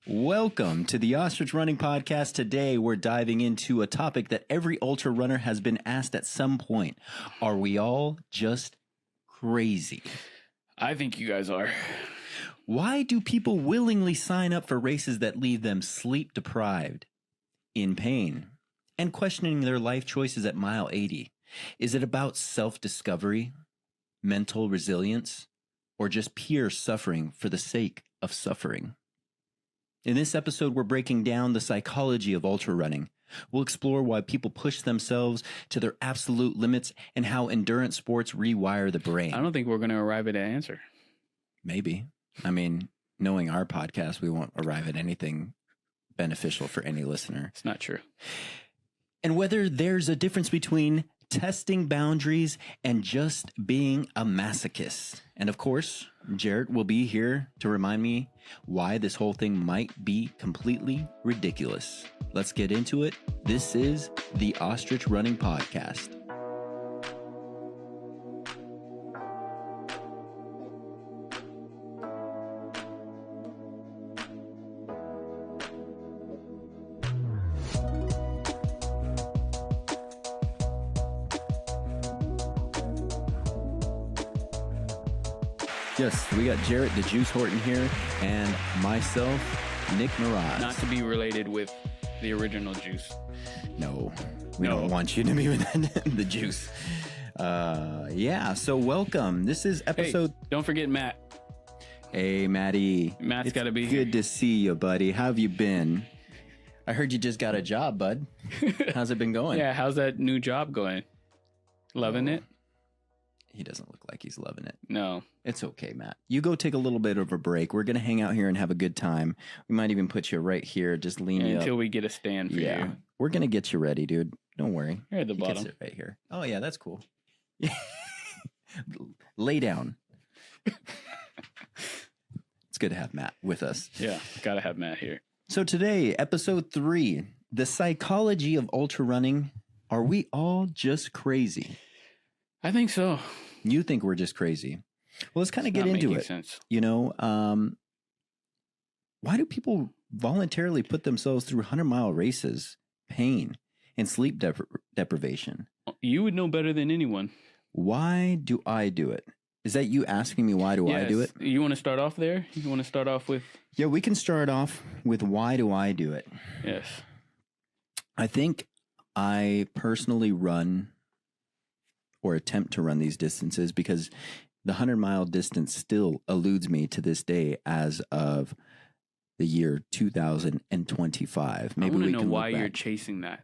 Welcome to the Ostrich Running Podcast. Today, we're diving into a topic that every ultra runner has been asked at some point. Are we all just crazy? I think you guys are. Why do people willingly sign up for races that leave them sleep deprived, in pain, and questioning their life choices at mile 80? Is it about self-discovery, mental resilience, or just pure suffering for the sake of suffering? In this episode, we're breaking down the psychology of ultra running. We'll explore why people push themselves to their absolute limits and how endurance sports rewire the brain. I don't think we're going to arrive at an answer. Maybe. I mean, knowing our podcast, we won't arrive at anything beneficial for any listener. It's not true. And whether there's a difference between testing boundaries and just being a masochist. And of course, Jarrett will be here to remind me why this whole thing might be completely ridiculous. Let's get into it. This is the Ostrich Running Podcast. Yes, we got Jarrett the Juice Horton here and myself, Nick Miraz. Not to be related with the original Juice. No, we don't want you to be with the Juice. Yeah, so welcome. This is episode... Hey, don't forget Matt. Hey, Matty. Matt's got to be here. Good to see you, buddy. How have you been? I heard you just got a job, bud. How's it been going? Yeah, how's that new job going? Loving it? He doesn't look like he's loving it. No. It's okay, Matt. You go take a little bit of a break. We're going to hang out here and have a good time. We might even put you right here. Just lean you until up. we get a stand for you. We're going to get you ready, dude. Don't worry. You're at the You bottom. can sit right here. Oh, yeah, that's cool. Lay down. It's good to have Matt with us. Yeah, got to have Matt here. So today, episode 3, the psychology of ultra running. Are we all just crazy? I think so. You think we're just crazy. Well, let's kind of get into it. Sense. You know, why do people voluntarily put themselves through 100-mile races, pain, and sleep deprivation? You would know better than anyone. Why do I do it? Is that you asking me why do I do it? You want to start off there? You want to start off with... Yeah, we can start off with why do I do it? Yes. I think I personally run or attempt to run these distances because the 100-mile distance still eludes me to this day as of the year 2025. Maybe I want we to know can why look you're back. chasing that.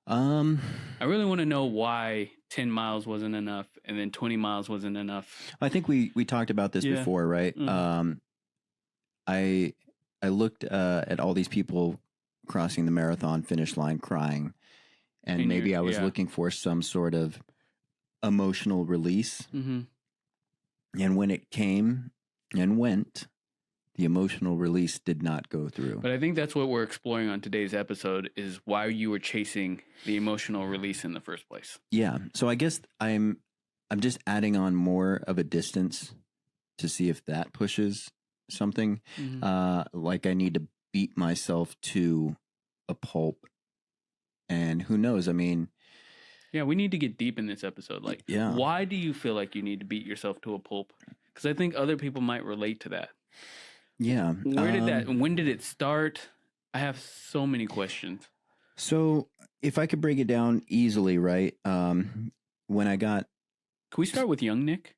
I really want to know why 10 miles wasn't enough and then 20 miles wasn't enough. I think we talked about this before, right? Mm-hmm. I looked at all these people crossing the marathon finish line crying, and maybe I was looking for some sort of emotional release. Mm-hmm. And when it came and went, the emotional release did not go through. But I think that's what we're exploring on today's episode is why you were chasing the emotional release in the first place. Yeah. So I guess I'm just adding on more of a distance to see if that pushes something. Mm-hmm. Like I need to beat myself to a pulp. And who knows? I mean... Yeah, we need to get deep in this episode. Like, why do you feel like you need to beat yourself to a pulp? Because I think other people might relate to that. Yeah. When did it start? I have so many questions. So if I could break it down easily, right? When I got... Can we start with young Nick?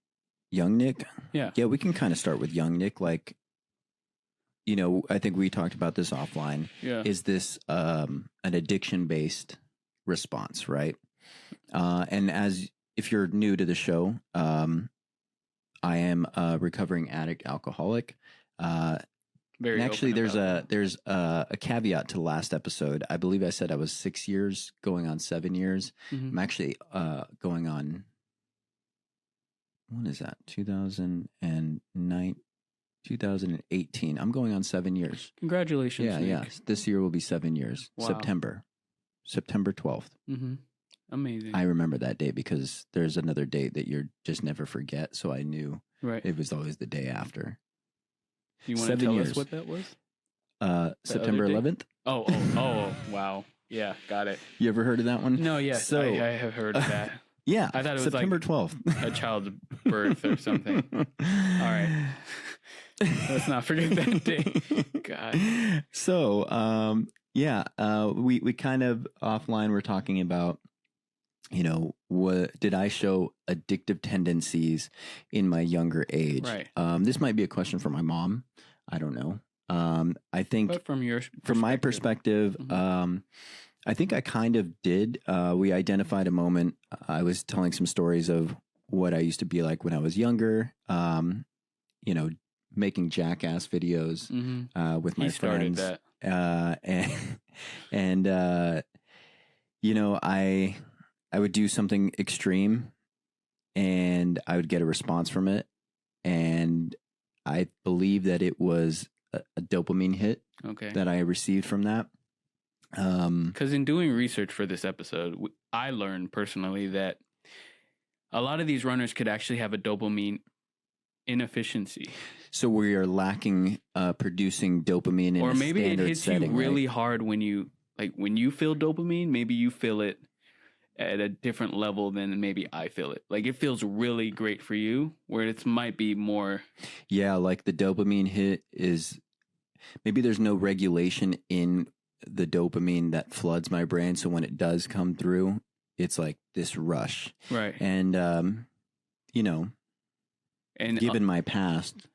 Young Nick? Yeah. Yeah, we can kind of start with young Nick. Like, you know, I think we talked about this offline. Yeah. Is this an addiction-based response, right? And if you're new to the show, I am a recovering addict alcoholic. Very actually, open there's a caveat to the last episode. I believe I said I was 6 years, going on 7 years. Mm-hmm. I'm actually going on. What is that? 2009, 2018. I'm going on 7 years. Congratulations. Yeah, Nick. yeah. This year will be 7 years. Wow. September 12th. Mm-hmm. Amazing. I remember that day because there's another date that you just never forget. So I knew right. it was always the day after. You want 7 to tell years. us what that was? September 11th. Oh, wow. Yeah, got it. You ever heard of that one? No, yes, I have heard of that. Yeah, I thought it was September like 12th. a child's birth or something. All right. Let's not forget that day. God. So, we kind of offline were talking about, what did I show addictive tendencies in my younger age? Right. This might be a question for my mom. I don't know. I think but from my perspective, I think I kind of did. We identified a moment. I was telling some stories of what I used to be like when I was younger, making jackass videos with my friends. That. I would do something extreme and I would get a response from it. And I believe that it was a dopamine hit that I received from that. Because in doing research for this episode, I learned personally that a lot of these runners could actually have a dopamine inefficiency. So we are lacking producing dopamine in or maybe a standard it hits setting, you really right? hard when you feel dopamine. Maybe you feel it at a different level than maybe I feel it. Like it feels really great for you, where it might be more. Yeah, like the dopamine hit is maybe there's no regulation in the dopamine that floods my brain. So when it does come through, it's like this rush. Right. And, and given my past,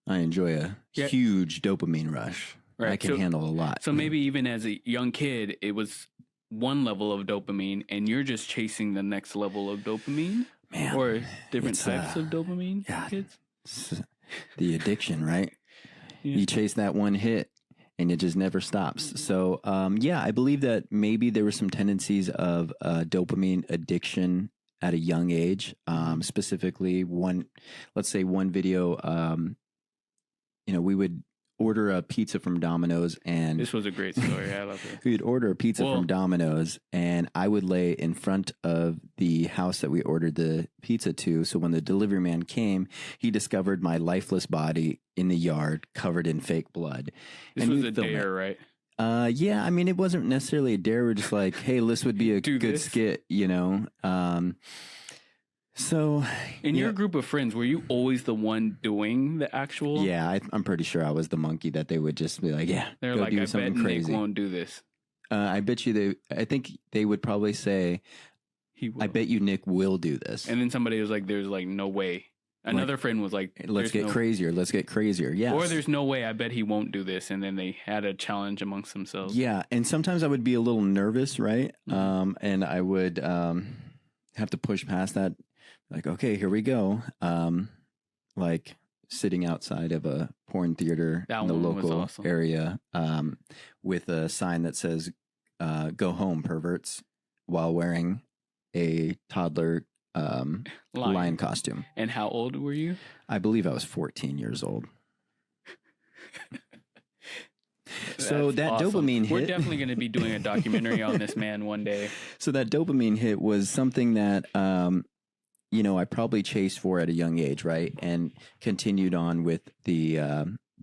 I enjoy a huge dopamine rush. Right. I can handle a lot. So maybe even as a young kid, it was one level of dopamine and you're just chasing the next level of dopamine. Man, or different types of dopamine. Yeah, kids. The addiction, right? Yeah. You chase that one hit and it just never stops. So, I believe that maybe there were some tendencies of dopamine addiction at a young age. Specifically one video, we would order a pizza from Domino's, and this was a great story. I love it. We'd order a pizza from Domino's, and I would lay in front of the house that we ordered the pizza to. So when the delivery man came, he discovered my lifeless body in the yard covered in fake blood. This was a dare, right? Yeah, I mean, it wasn't necessarily a dare. We're just like, hey, this would be a good skit, So, in your group of friends, were you always the one doing the actual? Yeah, I'm pretty sure I was the monkey that they would just be like, they're like, I bet Nick won't do this. I bet you I think they would probably say, I bet you Nick will do this. And then somebody was like, there's like no way. Another friend was like, let's get crazier. Let's get crazier. Yeah. Or there's no way. I bet he won't do this. And then they had a challenge amongst themselves. Yeah. And sometimes I would be a little nervous, right? Mm-hmm. And I would have to push past that. Like, okay, here we go. Like sitting outside of a porn theater in the local area with a sign that says, go home, perverts, while wearing a toddler lion costume. And how old were you? I believe I was 14 years old. So that dopamine hit. We're definitely going to be doing a documentary on this man one day. So that dopamine hit was something that, I probably chased for at a young age, right? And continued on with the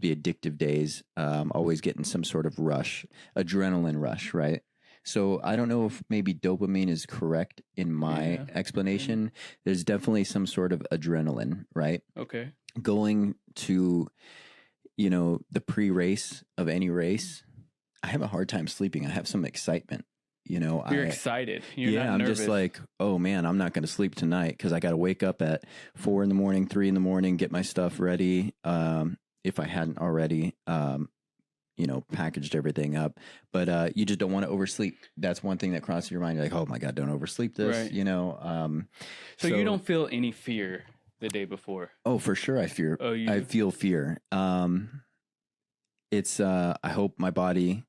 addictive days, always getting some sort of rush, adrenaline rush, right? So I don't know if maybe dopamine is correct in my explanation. There's definitely some sort of adrenaline, right? Okay. Going to, the pre-race of any race, I have a hard time sleeping. I have some excitement. You're excited. You're not nervous. I'm just like, oh man, I'm not going to sleep tonight because I got to wake up at 4 a.m, 3 a.m, get my stuff ready. If I hadn't already, packaged everything up, but you just don't want to oversleep. That's one thing that crosses your mind. You're like, oh my God, don't oversleep this, right. So you don't feel any fear the day before? Oh, for sure. I feel fear. It's, I hope my body,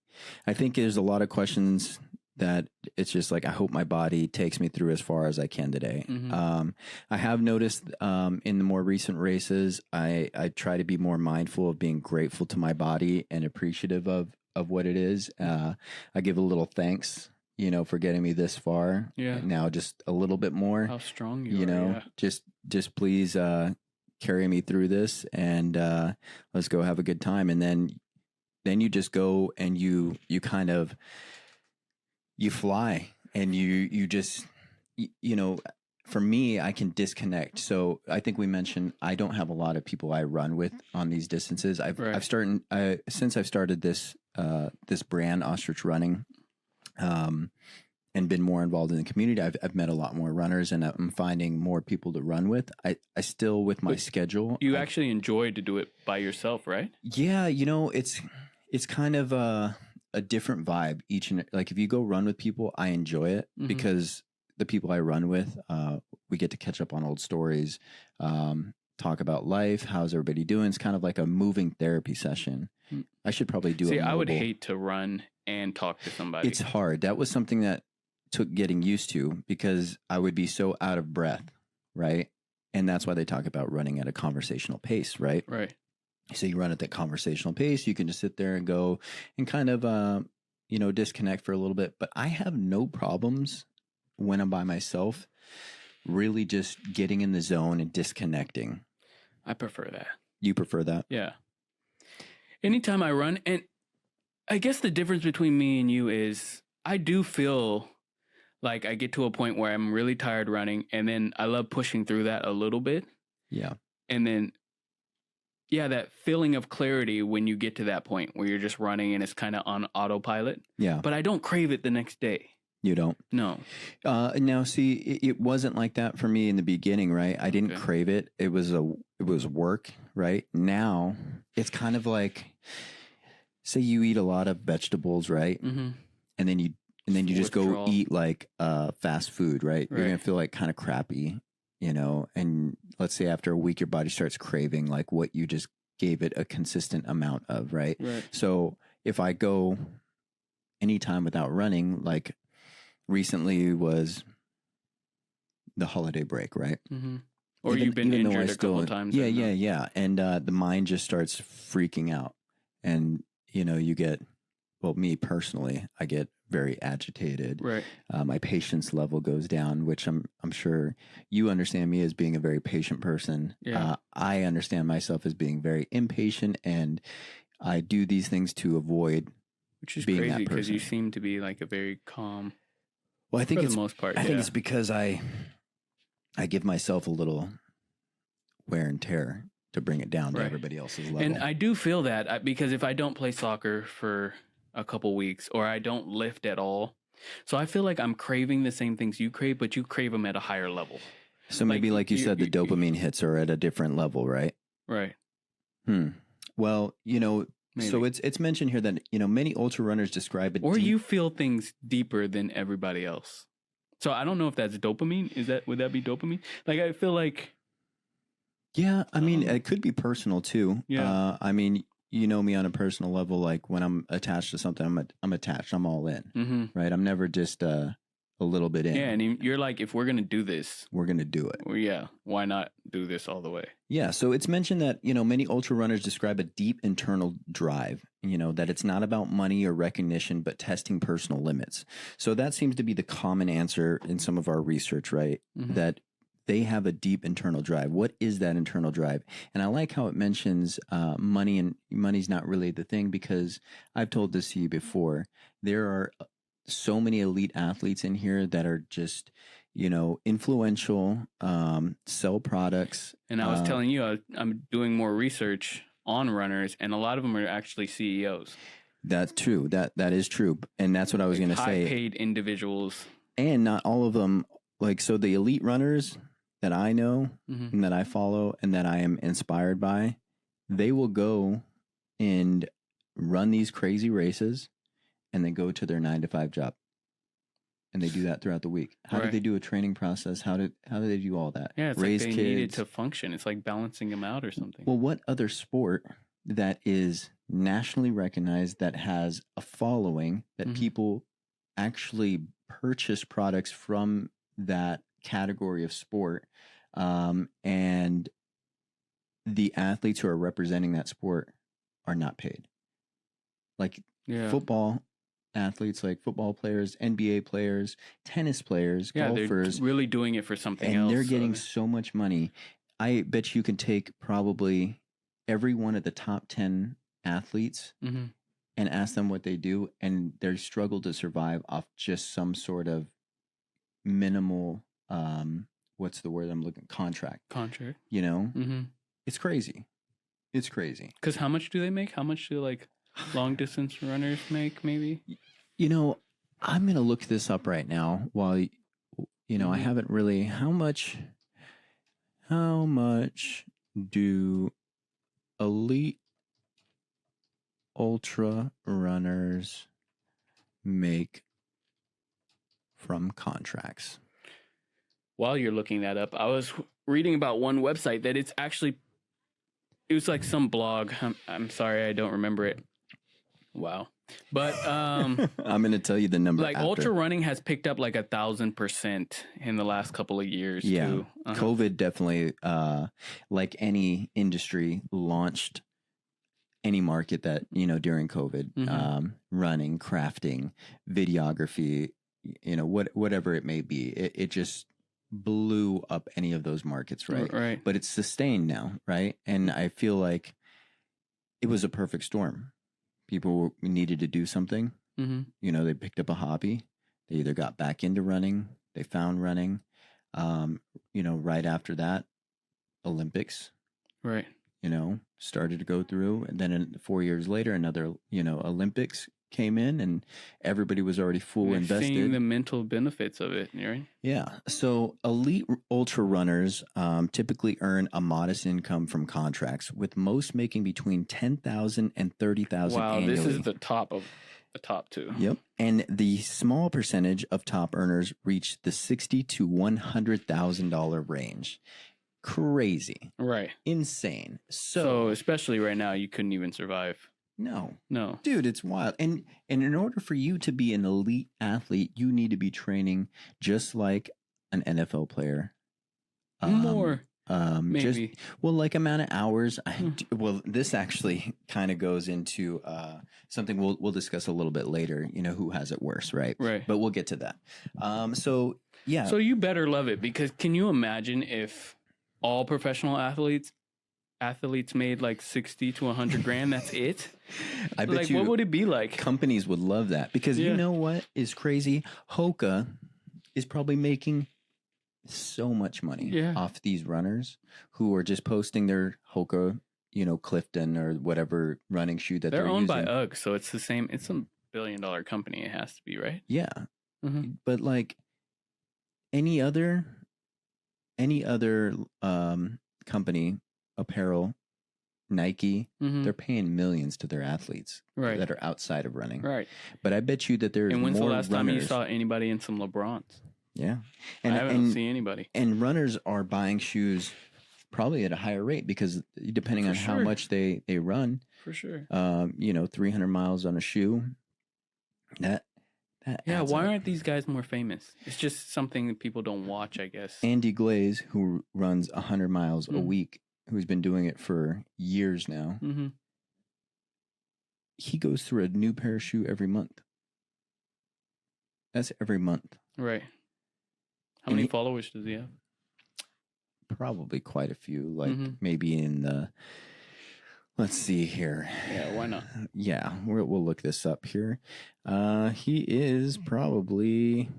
I think there's a lot of questions that it's just like, I hope my body takes me through as far as I can today. Mm-hmm. I have noticed in the more recent races, I try to be more mindful of being grateful to my body and appreciative of what it is. I give a little thanks, for getting me this far. Yeah. Now just a little bit more. How strong you are. Yeah. Just please carry me through this and let's go have a good time. And then then you just go and you kind of, you fly and you just, you know, for me, I can disconnect. So I think we mentioned I don't have a lot of people I run with on these distances. I've started since I've started this this brand, Ostrich Running, and been more involved in the community. I've met a lot more runners, and I'm finding more people to run with. I still, with my schedule, you actually enjoy to do it by yourself, right? Yeah, you know, it's kind of a different vibe. Like if you go run with people, I enjoy it because the people I run with, we get to catch up on old stories, talk about life. How's everybody doing? It's kind of like a moving therapy session. I should probably do it. I would hate to run and talk to somebody. It's hard. That was something that took getting used to because I would be so out of breath, right? And that's why they talk about running at a conversational pace, right? Right. So you run at that conversational pace, you can just sit there and go and kind of, you know, disconnect for a little bit. But I have no problems when I'm by myself, really just getting in the zone and disconnecting. I prefer that. You prefer that? Yeah. Anytime I run, and I guess the difference between me and you is I do feel like I get to a point where I'm really tired running, and then I love pushing through that a little bit. Yeah. And then, yeah, that feeling of clarity when you get to that point where you're just running and it's kind of on autopilot. Yeah. But I don't crave it the next day. You don't? No. Now, see, it wasn't like that for me in the beginning, right? I didn't crave it. It was work, right? Now it's kind of like, say you eat a lot of vegetables, right? Mm-hmm. And then you just go eat like fast food, right? You're gonna feel like kind of crappy, you know. And let's say after a week, your body starts craving like what you just gave it a consistent amount of, right? So if I go anytime without running, like recently was the holiday break, right? Mm-hmm. Or you've been injured a couple times. Yeah. And the mind just starts freaking out. And, you know, you get, well, me personally, I get very agitated. Right. My patience level goes down, which I'm sure you understand me as being a very patient person. Yeah. I understand myself as being very impatient, and I do these things to avoid which is being crazy because you seem to be like a very calm. Well, I think for it's the most part. I think it's because I give myself a little wear and tear to bring it down to everybody else's level. And I do feel that because if I don't play soccer for a couple weeks or I don't lift at all, so I feel like I'm craving the same things you crave, but you crave them at a higher level. So maybe like you said, the dopamine hits are at a different level, right? Right. Well, you know, maybe. So it's mentioned here that, you know, many ultra runners describe it. Or you feel things deeper than everybody else. So I don't know if that's dopamine. Would that be dopamine? Like, I feel like. Yeah, I mean, it could be personal too. Yeah. I mean, you know me on a personal level, like when I'm attached to something, I'm attached. I'm all in, right? I'm never just a little bit in. Yeah, and you're like, if we're going to do this. We're going to do it. Well, yeah, why not do this all the way? Yeah, so it's mentioned that, you know, many ultra runners describe a deep internal drive, you know, that it's not about money or recognition, but testing personal limits. So that seems to be the common answer in some of our research, right? That they have a deep internal drive. What is that internal drive? And I like how it mentions money, and money's not really the thing, because I've told this to you before. There are so many elite athletes in here that are just, you know, influential, sell products. And I was telling you, I'm doing more research on runners, and a lot of them are actually CEOs. That's true. That is true. And that's what I was going to say. High-paid individuals. And not all of them, like, so the elite runners that I know and that I follow and that I am inspired by, they will go and run these crazy races and then go to their 9-to-5 job. And they do that throughout the week. How do they do a training process? How do they do all that? Yeah, it's raise like they kids. Needed to function. It's like balancing them out or something. Well, what other sport that is nationally recognized, that has a following, that people actually purchase products from that category of sport, and the athletes who are representing that sport are not paid? Like football athletes, like football players, NBA players, tennis players, golfers. They're really doing it for something else. And they're getting so much money. I bet you can take probably every one of the top 10 athletes and ask them what they do, and they struggle to survive off just some sort of minimal, what's the word I'm looking, contract, you know? Mm-hmm. It's crazy. It's crazy. Because how much do they make? How much do like long distance runners make, maybe? You know, I'm going to look this up right now while, you know, I haven't really, how much do elite ultra runners make from contracts? While you're looking that up, I was reading about one website that it was like some blog. I'm sorry, I don't remember it. Wow. But I'm going to tell you the number. Like after. ultra running has picked up like 1,000% in the last couple of years. Yeah. Too. COVID definitely, like any industry, launched any market that, you know, during COVID, running, crafting, videography, you know, whatever it may be, it just blew up any of those markets, right? Right. But it's sustained now, right? And I feel like it was a perfect storm. People needed to do something. Mm-hmm. You know, they picked up a hobby. They either got back into running, they found running. You know, right after that, Olympics. Right. You know, started to go through. And then 4 years later, another, you know, Olympics came in and everybody was already full invested. Seeing the mental benefits of it, right? Yeah. So elite ultra runners typically earn a modest income from contracts, with most making between $10,000 and $30,000 annually. This is the top of the top two. Yep. And the small percentage of top earners reach the $60,000 to $100,000 range. Crazy. Right. Insane. So especially right now, you couldn't even survive. No. Dude, it's wild. And in order for you to be an elite athlete, you need to be training just like an NFL player. More. Maybe. Like amount of hours. Well, this actually kind of goes into something we'll discuss a little bit later, you know, who has it worse, right? Right. But we'll get to that. So you better love it, because can you imagine if all professional athletes made like 60 to 100 grand? That's it. I bet like, what would it be like? Companies would love that, because you know what is crazy? Hoka is probably making so much money off these runners who are just posting their Hoka, you know, Clifton or whatever running shoe that they're owned using. by UGG, so it's the same. It's a $1 billion company. It has to be, right? Yeah. Mm-hmm. But like any other company, apparel, Nike, they're paying millions to their athletes that are outside of running. Right. But I bet you that there's more runners. And when's the last time you saw anybody in some LeBrons? Yeah. I haven't seen anybody. And runners are buying shoes probably at a higher rate, because depending on how much they run. For sure. You know, 300 miles on a shoe. That why aren't these guys more famous? It's just something that people don't watch, I guess. Andy Glaze, who runs 100 miles a week, who's been doing it for years now, he goes through a new pair of shoe every month. That's every month. Right. How many followers does he have? Probably quite a few, like maybe in the, let's see here. Yeah, why not? Yeah, we'll look this up here. He is probably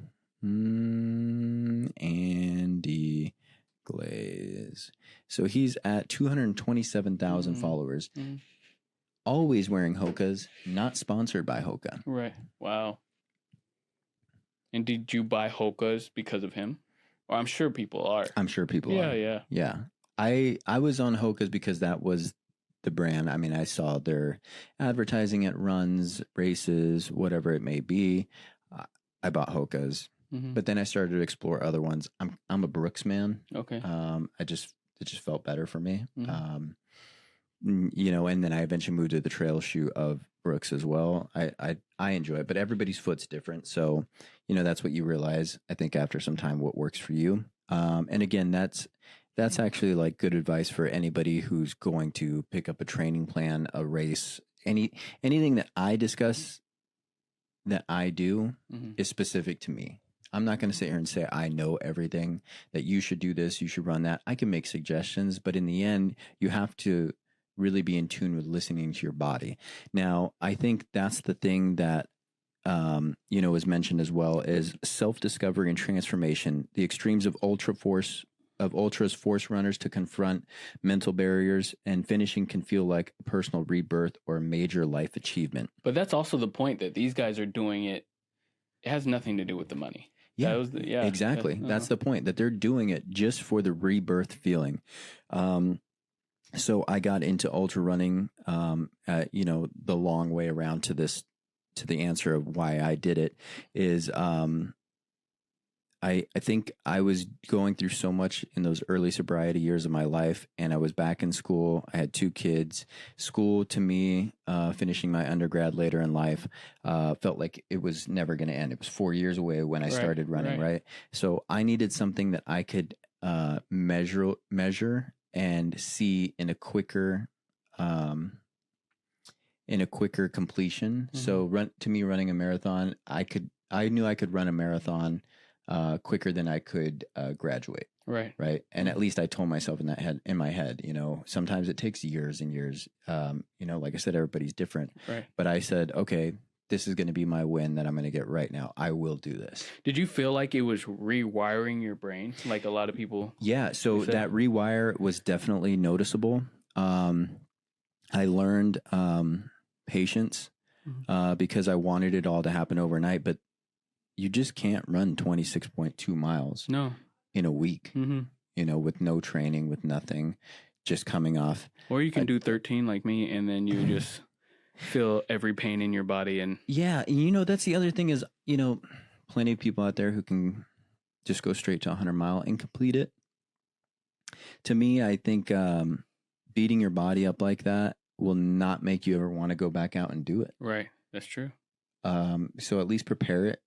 Andy Glaze. So he's at 227,000 followers. Always wearing Hokas, not sponsored by Hoka. Right. Wow. And did you buy Hokas because of him? Or I'm sure people are. I'm sure people are. Yeah. I was on Hokas because that was the brand. I mean, I saw their advertising at runs, races, whatever it may be. I bought Hokas, but then I started to explore other ones. I'm a Brooks man. Okay. It just felt better for me. You know, and then I eventually moved to the trail shoe of Brooks as well. I enjoy it, but everybody's foot's different. So, you know, that's what you realize, I think, after some time, what works for you. And again, that's actually like good advice for anybody who's going to pick up a training plan, a race, anything that I discuss that I do is specific to me. I'm not going to sit here and say I know everything, that you should do this, you should run that. I can make suggestions, but in the end, you have to really be in tune with listening to your body. Now, I think that's the thing that, was mentioned as well, is self-discovery and transformation. The extremes of ultras force runners to confront mental barriers, and finishing can feel like a personal rebirth or a major life achievement. But that's also the point, that these guys are doing it. It has nothing to do with the money. Yeah, exactly. That's the point, that they're doing it just for the rebirth feeling. So I got into ultra running, the long way around to the answer of why I did it is, I think I was going through so much in those early sobriety years of my life, and I was back in school. I had 2 kids. School, to me, finishing my undergrad later in life, felt like it was never going to end. It was 4 years away when I started running, right? So I needed something that I could measure and see in a quicker completion. So running a marathon, I knew I could run a marathon quicker than I could graduate. Right. And at least I told myself in my head, sometimes it takes years and years. Like I said, everybody's different. Right. But I said, okay, this is going to be my win that I'm going to get right now. I will do this. Did you feel like it was rewiring your brain, like a lot of people? Yeah. So that rewire was definitely noticeable. I learned patience because I wanted it all to happen overnight, but you just can't run 26.2 miles in a week, with no training, with nothing, just coming off. Or you can do 13 like me, and then you just feel every pain in your body. And yeah, that's the other thing is, plenty of people out there who can just go straight to 100-mile and complete it. To me, I think beating your body up like that will not make you ever want to go back out and do it. Right. That's true. So at least prepare it,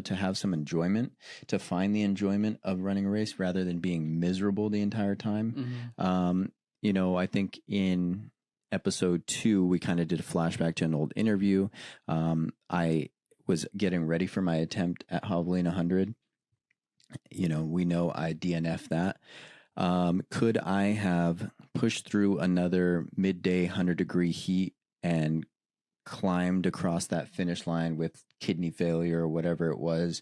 to have some enjoyment, to find the enjoyment of running a race rather than being miserable the entire time. I think in episode 2, we kind of did a flashback to an old interview. I was getting ready for my attempt at Javelina 100. We know I DNF'd that. Could I have pushed through another midday 100-degree heat and climbed across that finish line with kidney failure or whatever it was?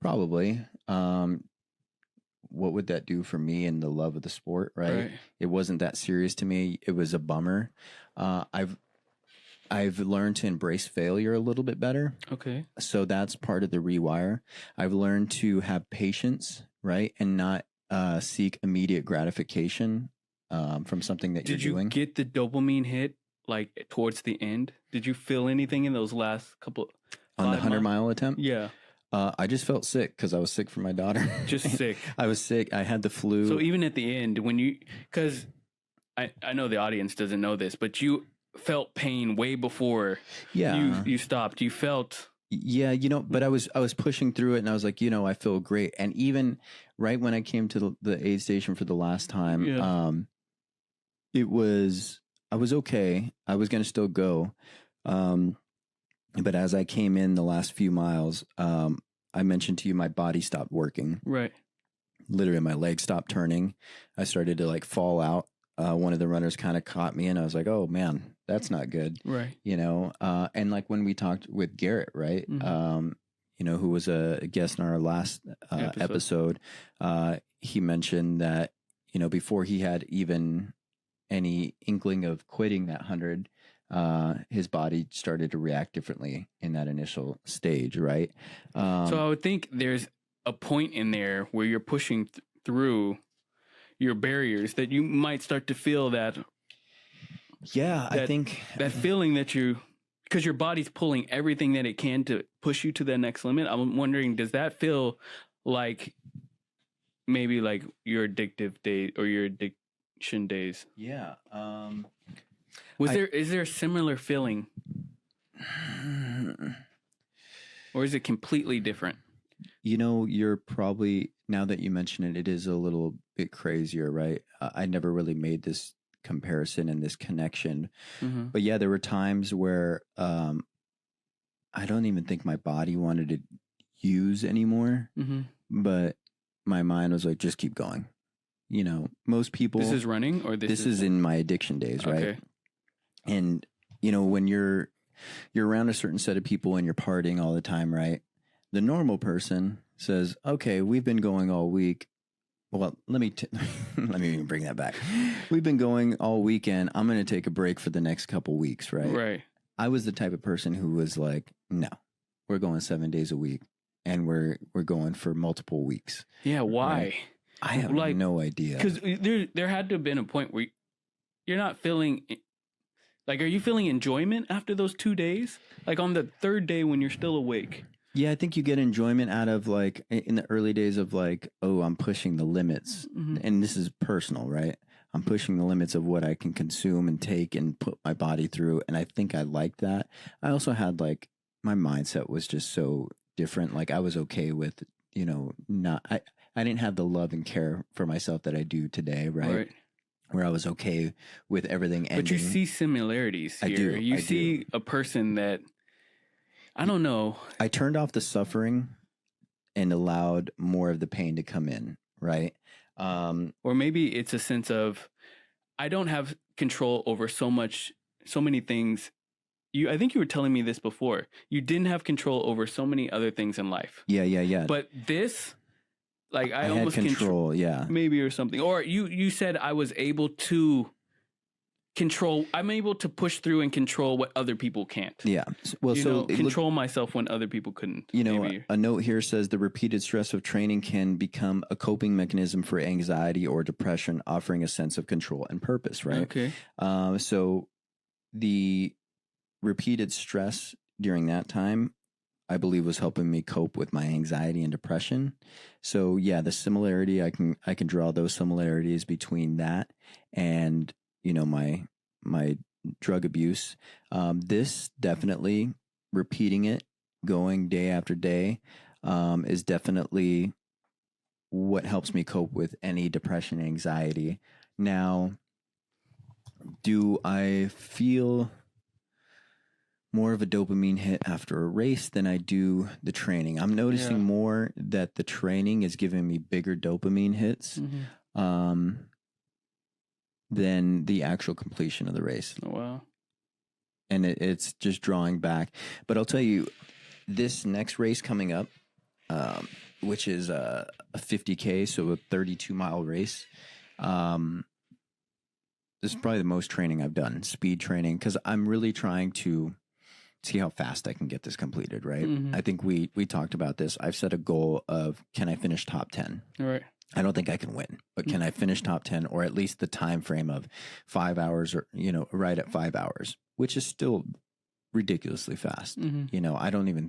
Probably. What would that do for me and the love of the sport, right? It wasn't that serious to me. It was a bummer. I've learned to embrace failure a little bit better. Okay. So that's part of the rewire. I've learned to have patience, right? And not seek immediate gratification from something that you're doing. Did you get the dopamine hit like towards the end? Did you feel anything in those last couple on the 100-mile attempt? Yeah. I just felt sick because I was sick for my daughter. Just sick. I was sick. I had the flu. So even at the end, because I know the audience doesn't know this, but you felt pain way before you stopped. You felt... Yeah, but I was pushing through it, and I was like, I feel great. And even right when I came to the aid station for the last time, I was okay. I was going to still go. But as I came in the last few miles, I mentioned to you, my body stopped working. Right. Literally, my legs stopped turning. I started to fall out. One of the runners kind of caught me, and I was like, oh man, that's not good. Right. And like when we talked with Garrett, right, who was a guest in our last episode, he mentioned that, before he had even any inkling of quitting that 100, his body started to react differently in that initial stage, right? So I would think there's a point in there where you're pushing through your barriers that you might start to feel that. Yeah, I think that feeling that because your body's pulling everything that it can to push you to the next limit. I'm wondering, does that feel like maybe like your addictive days or your addiction days? Yeah. Is there a similar feeling? Or is it completely different? You're probably, now that you mention it, it is a little bit crazier, right? I never really made this comparison and this connection. But yeah, there were times where I don't even think my body wanted to use anymore, but my mind was like, just keep going. Most people... This is running, or this is in my addiction days, right? Okay. And, when you're around a certain set of people and you're partying all the time, right? The normal person says, okay, we've been going all week. Well, let me even bring that back. We've been going all weekend. I'm going to take a break for the next couple weeks, right? Right. I was the type of person who was like, no, we're going 7 days a week and we're going for multiple weeks. Yeah. Why? Right? I have no idea. Because there had to have been a point where you're not feeling, like, are you feeling enjoyment after those 2 days? Like on the third day when you're still awake? Yeah, I think you get enjoyment out of like in the early days of like, oh, I'm pushing the limits. Mm-hmm. And this is personal, right? I'm pushing the limits of what I can consume and take and put my body through. And I think I liked that. I also had like, my mindset was just so different. Like I was okay with, I didn't have the love and care for myself that I do today, right? Where I was okay with everything ending. But you see similarities here. I do. You see a person that, I don't know. I turned off the suffering and allowed more of the pain to come in, right? Or maybe it's a sense of, I don't have control over so many things. I think you were telling me this before. You didn't have control over so many other things in life. Yeah. But this, like I almost had control, yeah. Maybe or something. Or you said I was able to control. I'm able to push through and control what other people can't. Yeah. Well, control myself when other people couldn't. A note here says the repeated stress of training can become a coping mechanism for anxiety or depression, offering a sense of control and purpose, right? Okay. So the repeated stress during that time, I believe, was helping me cope with my anxiety and depression. So yeah, the similarity, I can draw those similarities between that and, my drug abuse. This definitely, repeating it, going day after day, is definitely what helps me cope with any depression, anxiety. Now, do I feel more of a dopamine hit after a race than I do the training? I'm noticing more that the training is giving me bigger dopamine hits than the actual completion of the race. Oh, wow. And it's just drawing back. But I'll tell you, this next race coming up, which is a 50K, so a 32-mile race, this is probably the most training I've done, speed training, because I'm really trying to see how fast I can get this completed, right? Mm-hmm. I think we talked about this. I've set a goal of, can I finish top 10? All right. I don't think I can win, but can I finish top 10, or at least the time frame of 5 hours, or, right at 5 hours, which is still ridiculously fast. Mm-hmm.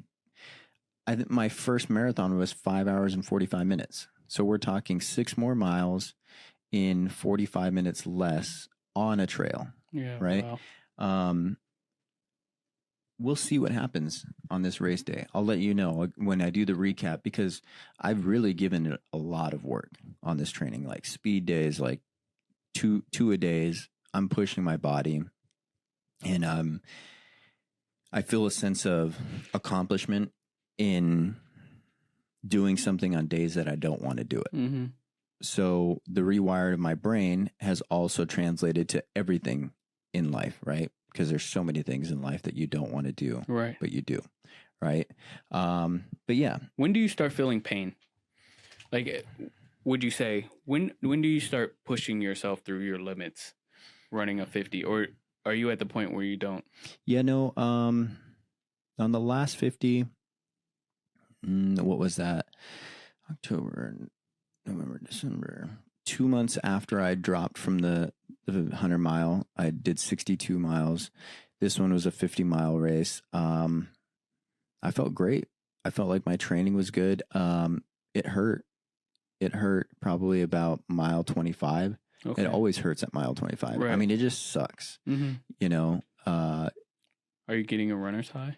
I think my first marathon was 5 hours and 45 minutes. So we're talking 6 more miles in 45 minutes less on a trail. Yeah. Right. Wow. We'll see what happens on this race day. I'll let you know when I do the recap, because I've really given it a lot of work on this training, like speed days, like two a days. I'm pushing my body, and I feel a sense of accomplishment in doing something on days that I don't want to do it. Mm-hmm. So the rewire of my brain has also translated to everything in life, right? Because there's so many things in life that you don't want to do, right? But you do, right? But yeah. When do you start feeling pain? Like, would you say, when do you start pushing yourself through your limits, running a 50, or are you at the point where you don't? Yeah, no. On the last 50, what was that? October, November, December. 2 months after I dropped from the 100 mile, I did 62 miles. This one was a 50-mile race. I felt great. I felt like my training was good. It hurt. It hurt probably about mile 25. Okay. It always hurts at mile 25. Right. I mean, it just sucks. Mm-hmm. Are you getting a runner's high?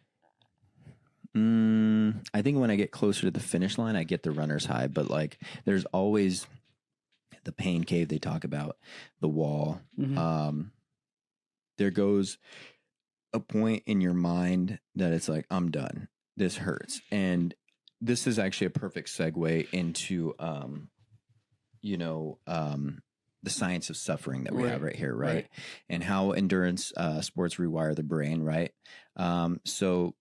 I think when I get closer to the finish line, I get the runner's high. But like, there's always the pain cave they talk about, the wall. Mm-hmm. There goes a point in your mind that it's like, I'm done. This hurts. And this is actually a perfect segue into, the the science of suffering that we Right. have right here, right? Right. And how endurance sports rewire the brain, right? So,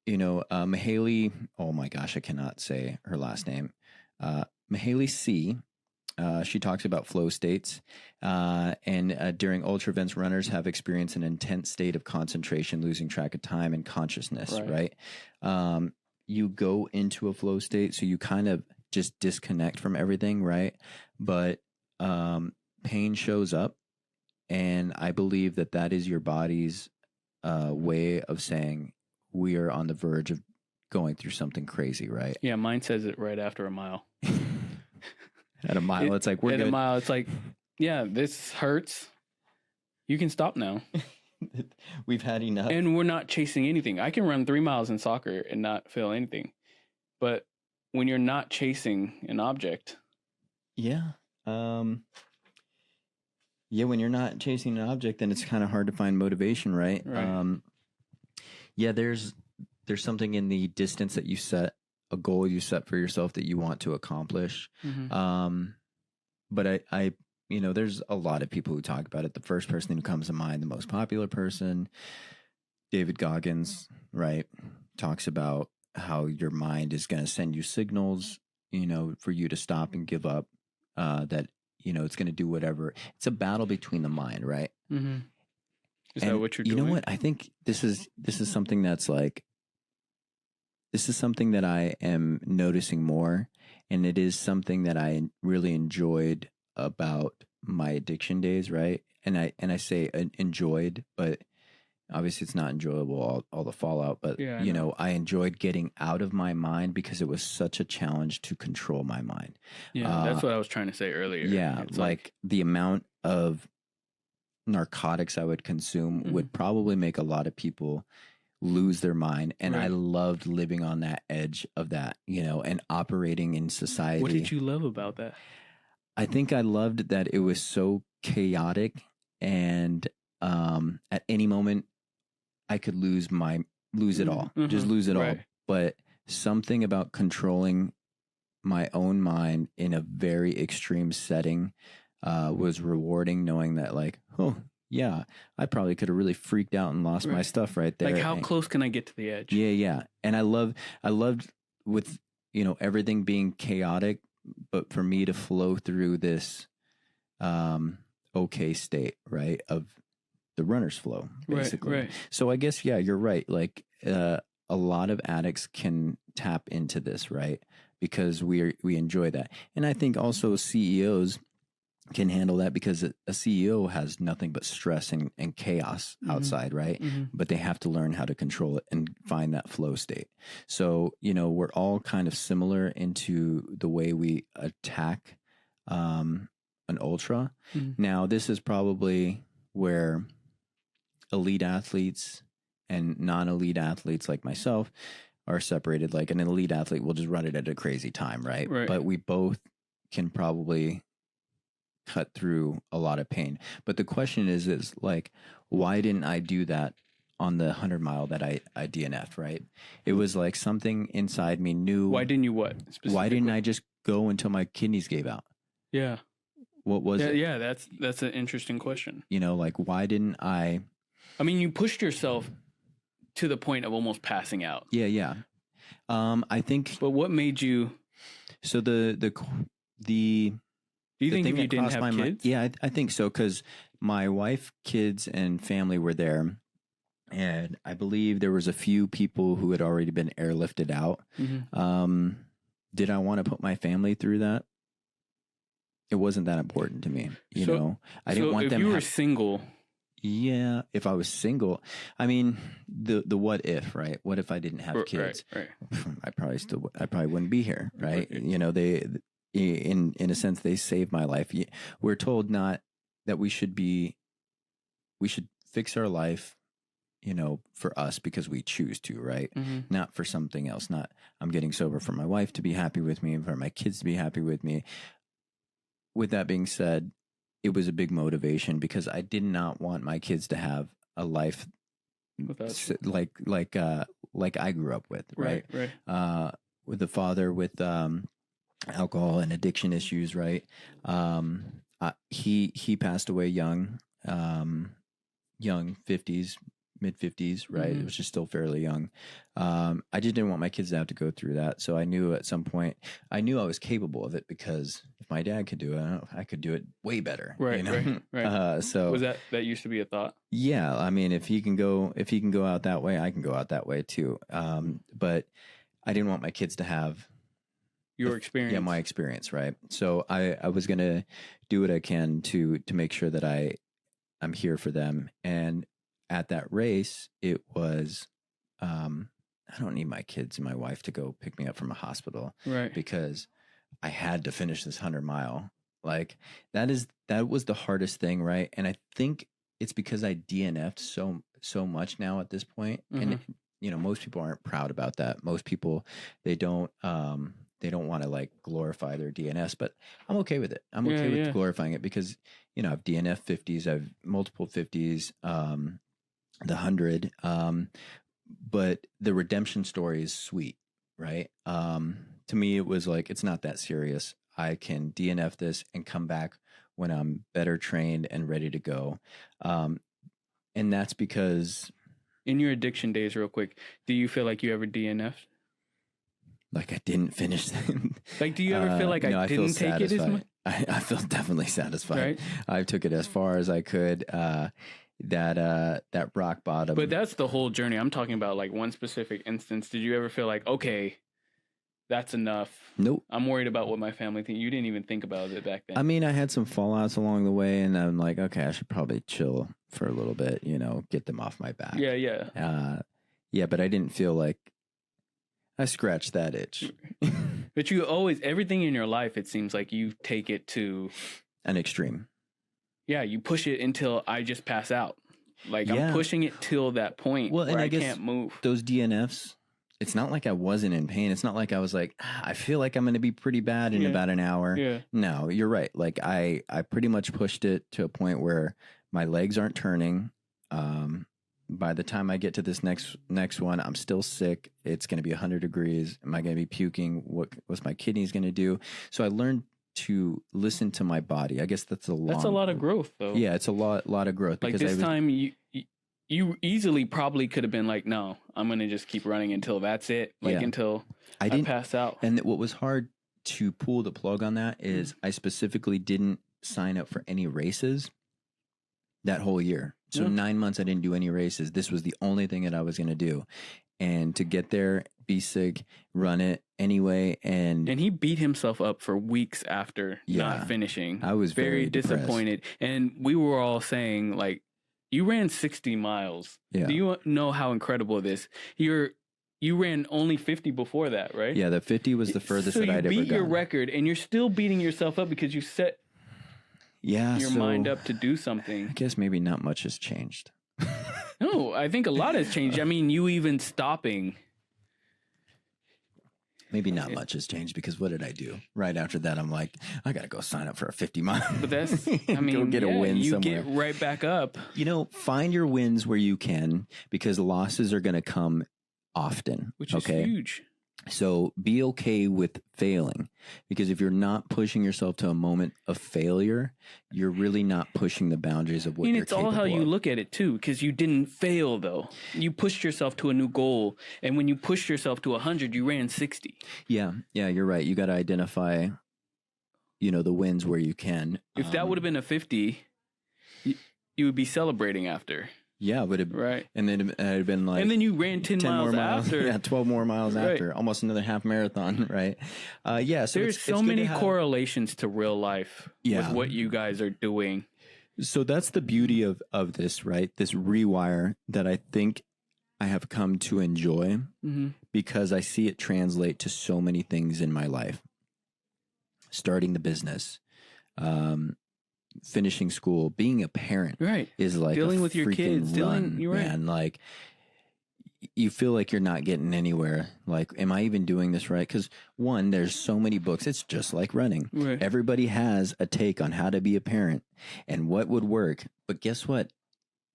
Mahaley, oh my gosh, I cannot say her last name. Mahaley C. She talks about flow states, and during ultra events, runners have experienced an intense state of concentration, losing track of time and consciousness, right? You go into a flow state, so you kind of just disconnect from everything, right? But pain shows up, and I believe that is your body's way of saying we are on the verge of going through something crazy, right? Yeah, mine says it right after a mile. At a mile, it's like we're at good. a mile. It's like, yeah, this hurts. You can stop now. We've had enough. And we're not chasing anything. I can run 3 miles in soccer and not feel anything. But when you're not chasing an object. Yeah. When you're not chasing an object, then it's kind of hard to find motivation, right? Yeah, there's something in the distance that you set, a goal you set for yourself that you want to accomplish. But I there's a lot of people who talk about it. The first person who comes to mind, the most popular person, David Goggins, right, talks about how your mind is going to send you signals, for you to stop and give up, that, it's going to do whatever. It's a battle between the mind, right? Is that what you're doing? You know what? I think this is something that's like, this is something that I am noticing more, and it is something that I really enjoyed about my addiction days, right? And I say enjoyed, but obviously it's not enjoyable, all the fallout, but Yeah, I enjoyed getting out of my mind because it was such a challenge to control my mind. Yeah, that's what I was trying to say earlier. Yeah, It's like the amount of narcotics I would consume would probably make a lot of people lose their mind, and I loved living on that edge of that, and operating in society. What did you love about that? I think I loved that it was so chaotic, and at any moment I could lose it all, just lose it all. But something about controlling my own mind in a very extreme setting was rewarding, knowing that like, oh yeah, I probably could have really freaked out and lost my stuff right there. Like, how close can I get to the edge? Yeah. And I loved with, everything being chaotic, but for me to flow through this okay state, right, of the runner's flow, basically. Right. So I guess, yeah, you're right. Like a lot of addicts can tap into this, right, because we enjoy that. And I think also CEOs can handle that, because a CEO has nothing but stress and chaos outside, right? But they have to learn how to control it and find that flow state. So, we're all kind of similar into the way we attack an ultra. Now, this is probably where elite athletes and non-elite athletes like myself are separated. Like an elite athlete will just run it at a crazy time, right? But we both can probably cut through a lot of pain. But the question is like, why didn't I do that on the 100-mile that I DNF'd, right? It was like something inside me knew. Why didn't you what? Why didn't I just go until my kidneys gave out? Yeah. What was it? Yeah, that's an interesting question. Like, why didn't I? I mean, you pushed yourself to the point of almost passing out. Yeah. I think. But what made you? So the Do you think if you didn't have kids? Yeah, I think so, because my wife, kids, and family were there, and I believe there was a few people who had already been airlifted out. Did I want to put my family through that? It wasn't that important to me, I didn't want them. If you were single, yeah. If I was single, I mean, the what if, right? What if I didn't have kids? Right. I probably wouldn't be here, right? They. In a sense, they saved my life. We're told not that we should fix our life, for us because we choose to, right? Not for something else. Not I'm getting sober for my wife to be happy with me, for my kids to be happy with me. With that being said, it was a big motivation because I did not want my kids to have a life like I grew up with, right? With the father with alcohol and addiction issues, right? He passed away young, young 50s, mid 50s, right? It was just still fairly young. I just didn't want my kids to have to go through that. So I knew at some point, I knew I was capable of it, because if my dad could do it, I could do it way better. Right, right. So was that used to be a thought? Yeah, I mean, if he can go out that way, I can go out that way too. But I didn't want my kids to have your experience. Yeah, my experience, right? So I was gonna do what I can to make sure that I'm here for them. And at that race, it was I don't need my kids and my wife to go pick me up from a hospital, right? Because I had to finish this 100-mile. Like that was the hardest thing, right? And I think it's because I DNF'd so much now at this point, and most people aren't proud about that. Most people they don't want to like glorify their DNFs, but I'm okay with it. I'm okay with glorifying it, because I've DNF 50s, I've multiple 50s, the 100, but the redemption story is sweet, right? To me, it was like, it's not that serious. I can DNF this and come back when I'm better trained and ready to go. And that's because... In your addiction days, real quick, do you feel like you ever DNF'd? Like I didn't finish them. Like, do you ever feel like I didn't take it as much? I feel definitely satisfied. Right? I took it as far as I could. That rock bottom. But that's the whole journey. I'm talking about like one specific instance. Did you ever feel like, okay, that's enough? Nope. I'm worried about what my family think. You didn't even think about it back then. I mean, I had some fallouts along the way, and I'm like, okay, I should probably chill for a little bit, get them off my back. Yeah. Yeah, but I didn't feel like I scratched that itch. But you always, everything in your life, it seems like you take it to an extreme. Yeah, you push it until I just pass out. Like I'm pushing it till that point where I can't move. Those DNFs, it's not like I wasn't in pain. It's not like I was like, I feel like I'm going to be pretty bad in about an hour. Yeah. No, you're right. Like I pretty much pushed it to a point where my legs aren't turning. By the time I get to this next one, I'm still sick. It's going to be 100 degrees. Am I going to be puking? What's my kidneys going to do? So I learned to listen to my body. I guess that's a lot of growth, though. Yeah, it's a lot of growth. Like because time, you easily probably could have been like, no, I'm going to just keep running until that's it. Like until I pass out. And what was hard to pull the plug on that is I specifically didn't sign up for any races that whole year. So 9 months I didn't do any races. This was the only thing that I was going to do. And to get there, be sick, run it anyway. And he beat himself up for weeks after not finishing. I was very disappointed. And we were all saying, like, you ran 60 miles. Yeah. Do you know how incredible this? You ran only 50 before that, right? Yeah, the 50 was the furthest that I'd ever gone. So you beat your record, and you're still beating yourself up because you set your mind up to do something. I guess maybe not much has changed. No, I think a lot has changed. I mean, you even stopping. Maybe not much has changed, because what did I do? Right after that, I'm like, I got to go sign up for a 50 mile. But that's, I mean, go get a win you somewhere. Get right back up. Find your wins where you can, because losses are going to come often. Which is huge. So be okay with failing, because if you're not pushing yourself to a moment of failure, you're really not pushing the boundaries of what you're capable of. It's all how you look at it too, because you didn't fail though. You pushed yourself to a new goal, and when you pushed yourself to 100, you ran 60. Yeah, you're right. You got to identify, the wins where you can. If that would have been a 50, you would be celebrating after. Yeah, but right. And then it had been like, and then you ran 10 miles after. Yeah, 12 more miles after, almost another half marathon, right? So there's so many correlations to real life with what you guys are doing. So that's the beauty of this, right? This rewire that I think I have come to enjoy, because I see it translate to so many things in my life. Starting the business, finishing school, being a parent, is like dealing with your kids, man. Like you feel like you're not getting anywhere. Like, am I even doing this right? Because one, there's so many books. It's just like running. Right. Everybody has a take on how to be a parent and what would work. But guess what?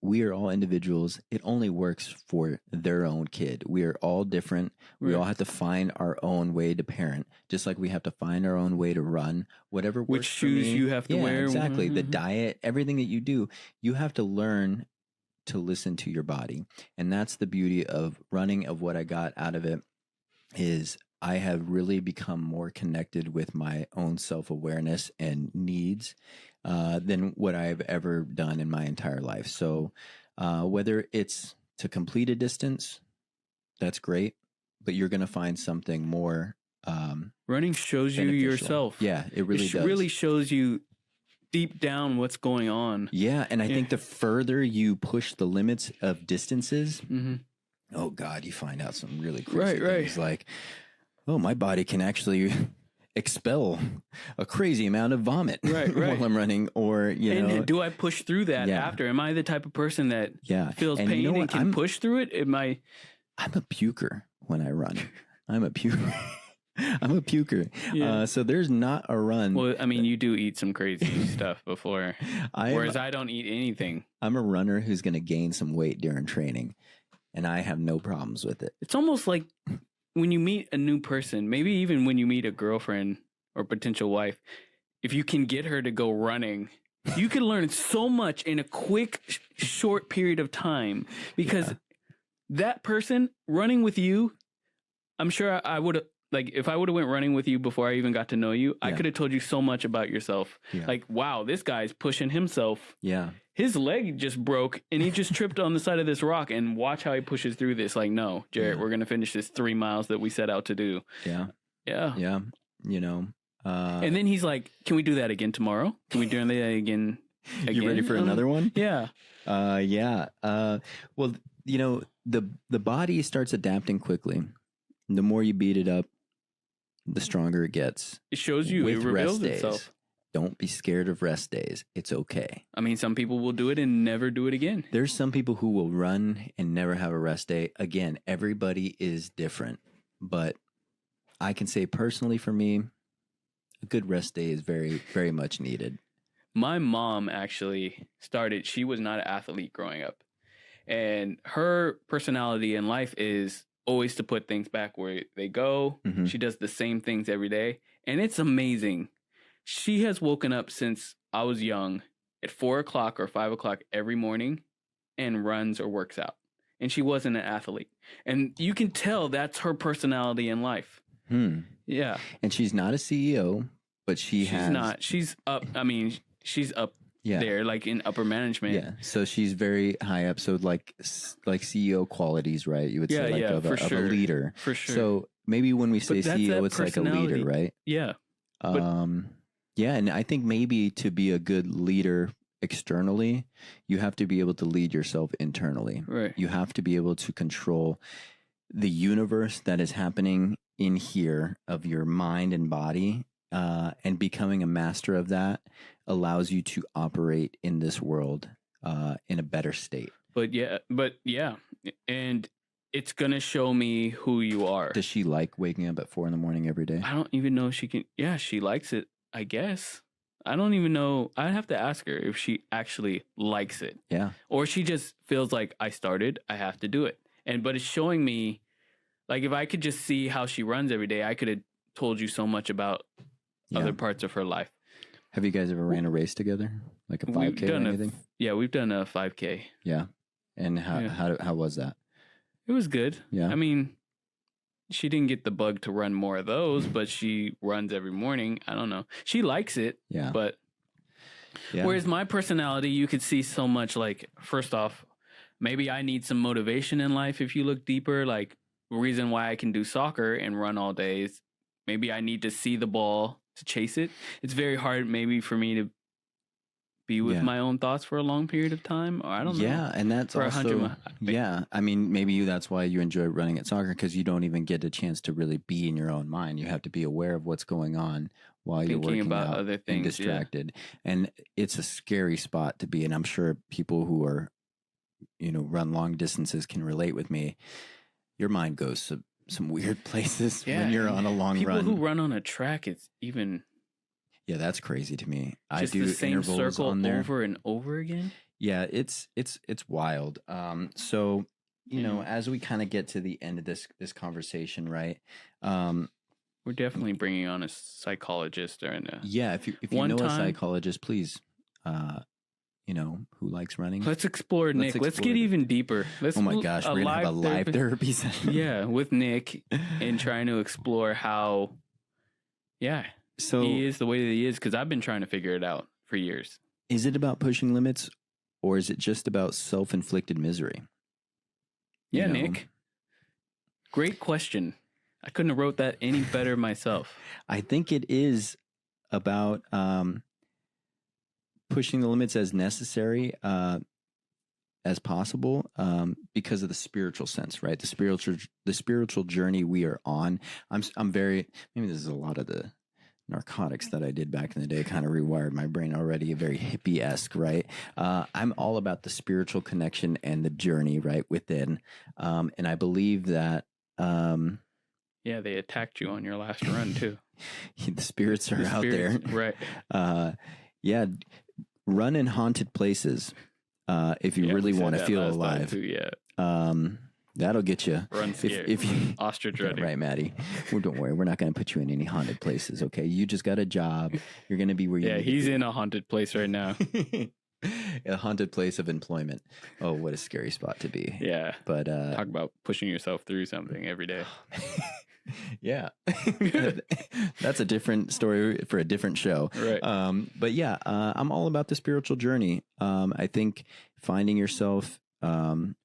we are all individuals. It only works for their own kid. We are all different. We all have to find our own way to parent, just like we have to find our own way to run. Whatever works Which for shoes me. you have to wear. Exactly. The diet, everything that you do, you have to learn to listen to your body. And that's the beauty of running. Of what I got out of it is I have really become more connected with my own self-awareness and needs than what I've ever done in my entire life. So whether it's to complete a distance, that's great, but you're going to find something more running shows you beneficial. yourself. Yeah, it really does. It really shows you deep down what's going on. Yeah, and I think the further you push the limits of distances, Mm-hmm. oh God, you find out some really crazy things Right. like, oh, my body can actually expel a crazy amount of vomit Right. while I'm running, or And do I push through that Yeah. after? Am I the type of person that feels And pain you know and what? can push through it? Am I? I'm a puker when I run. I'm a puker. I'm a puker. Yeah. So there's not a run. Well, I mean, you do eat some crazy stuff before, whereas I don't eat anything. I'm a runner who's going to gain some weight during training, and I have no problems with it. It's almost like when you meet a new person, maybe even when you meet a girlfriend or potential wife, if you can get her to go running, you can learn so much in a quick, short period of time, because that person running with you, I'm sure I would have, like, if I would have went running with you before I even got to know you, I could have told you so much about yourself. Yeah. Like, wow, this guy's pushing himself. Yeah. His leg just broke and he just tripped on the side of this rock, and watch how he pushes through this. Like, no, Jarrett, we're going to finish this 3 miles that we set out to do. Yeah. Yeah. Yeah. And then he's like, can we do that again tomorrow? Can we do that again? You ready for another one? Yeah. Yeah. Well, the body starts adapting quickly. The more you beat it up, the stronger it gets. It shows you, With it reveals rest itself. days. Don't be scared of rest days. It's okay. I mean, some people will do it and never do it again. There's some people who will run and never have a rest day. Again, everybody is different. But I can say personally for me, a good rest day is very, very much needed. My mom actually started, she was not an athlete growing up. And her personality in life is always to put things back where they go. Mhm. She does the same things every day. And it's amazing. She has woken up since I was young at 4 o'clock or 5 o'clock every morning and runs or works out. And she wasn't an athlete. And you can tell that's her personality in life. Yeah. And she's not a CEO, but she's not. She's up. I mean, she's up there, like in upper management. Yeah. So she's very high up. So like CEO qualities, right? You would say of a leader. For sure. So maybe when we say CEO, it's like a leader, right? Yeah. Yeah. And I think maybe to be a good leader externally, you have to be able to lead yourself internally. Right. You have to be able to control the universe that is happening in here of your mind and body, and becoming a master of that allows you to operate in this world in a better state. But yeah, and it's gonna show me who you are. Does she like waking up at 4 a.m. every day? I don't even know if she can. Yeah, she likes it, I guess. I don't even know. I'd have to ask her if she actually likes it. Yeah. Or she just feels like I started, I have to do it. But it's showing me, like, if I could just see how she runs every day, I could have told you so much about other parts of her life. Have you guys ever ran a race together? Like a 5K or anything? Yeah, we've done a 5K. Yeah. And how was that? It was good. Yeah. I mean, she didn't get the bug to run more of those, but she runs every morning. I don't know. She likes it. Yeah. But whereas my personality, you could see so much, like, first off, maybe I need some motivation in life. If you look deeper, like, the reason why I can do soccer and run all day is maybe I need to see the ball to chase it. It's very hard maybe for me to be with my own thoughts for a long period of time, or I don't know. Yeah, and that's for also, I mean, maybe that's why you enjoy running at soccer, because you don't even get a chance to really be in your own mind. You have to be aware of what's going on while you're working about out other things, and distracted. And it's a scary spot to be in. I'm sure people who are, run long distances can relate with me. Your mind goes to some weird places when you're on a long run. People who run on a track, it's even... Yeah, that's crazy to me. Just I do the same intervals circle on there. over and over again. Yeah, it's wild. So Damn. as we kind of get to the end of this conversation, right? We're definitely bringing on a psychologist or Yeah, if you One know a time- psychologist, please, who likes running. Let's explore Nick. Let's explore get it. even deeper. Let's Oh my gosh, we're gonna have a live therapy session. Yeah, with Nick and trying to explore how, So he is the way that he is. Because I've been trying to figure it out for years. is it about pushing limits, or is it just about self-inflicted misery? Yeah, You know? Nick. Great question. I couldn't have wrote that any better myself. I think it is about pushing the limits as necessary as possible, because of the spiritual sense, right? The spiritual journey we are on. I'm very, maybe this is a lot of the narcotics that I did back in the day kind of rewired my brain already, very hippie-esque, right? I'm all about the spiritual connection and the journey right within. And I believe that Yeah, they attacked you on your last run too. the spirits are The out spirits, there. right? Yeah, run in haunted places if you Yeah, really we said want to that feel last time, alive. too, yeah, That'll get you. run scared. If you Ostrich Yeah, running. right, Maddie. Well, don't worry, we're not going to put you in any haunted places. Okay, you just got a job. You're going to be where you. Yeah, need to he's be. in a haunted place right now. A haunted place of employment. Oh, what a scary spot to be. Yeah, But talk about pushing yourself through something every day. yeah, that's a different story for a different show. Right. But yeah, I'm all about the spiritual journey. I think finding yourself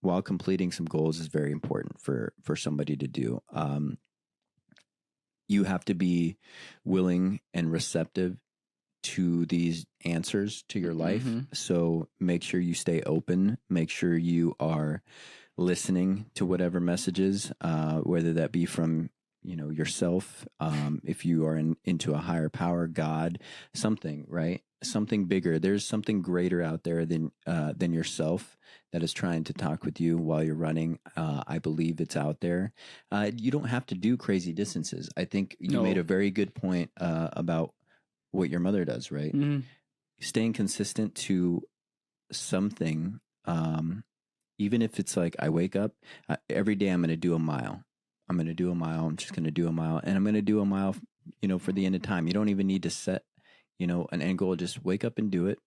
while completing some goals is very important for somebody to do. You have to be willing and receptive to these answers to your life. Mhm. So make sure you stay open. Make sure you are listening to whatever messages, whether that be from yourself, if you are into a higher power, God, something, right? Something bigger. There's something greater out there than yourself that is trying to talk with you while you're running. I believe it's out there. You don't have to do crazy distances. I think you No. made a very good point about what your mother does, right? Mhm. Staying consistent to something, even if it's like I wake up every day, I'm going to do a mile. I'm going to do a mile. I'm just going to do a mile, and I'm going to do a mile, for the end of time. You don't even need to set, an end goal. Just wake up and do it.